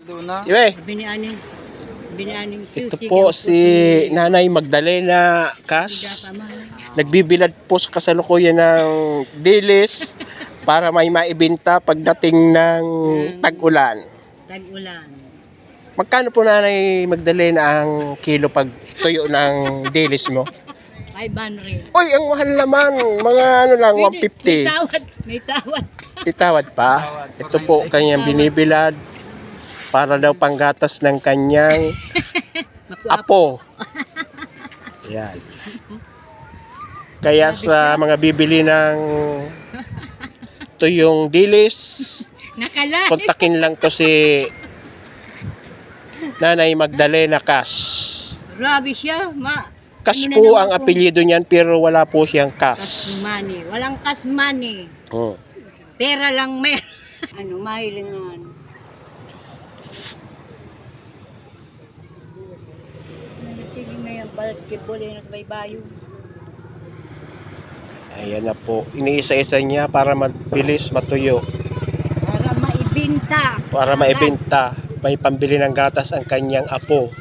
Iwe, Biniani. ito po si Nanay Magdalena Cas. Nagbibilad po sa kasalukuyan ng dilis para may maibenta pagdating ng tag-ulan. Tag-ulan. Magkano po, Nanay Magdalena, ang kilo pag tuyo ng dilis mo? 500. Uy, ang mahal naman. Mga ano lang, May 150. tawad. May tawad. Itawad pa. Ito po kanyang binibilad para daw panggatas ng kanyang apo. Yan. Kaya sa mga bibili ng tuyong dilis, Nakala. kontakin lang to si Nanay Magdalena Cas. Grabe siya. Cas Ano na po naman ang po? apelyido niyan pero wala po siyang Cash Cas. money. Walang cash money. Hmm. Pera lang mer. Ano, mahilingan. Sige na yan. Basketball yung nagbaybayo. Ayan na po. Iniisa-isa niya para mabilis matuyo. Para maibinta. Para maibenta. May pambili ng gatas ang kanyang apo.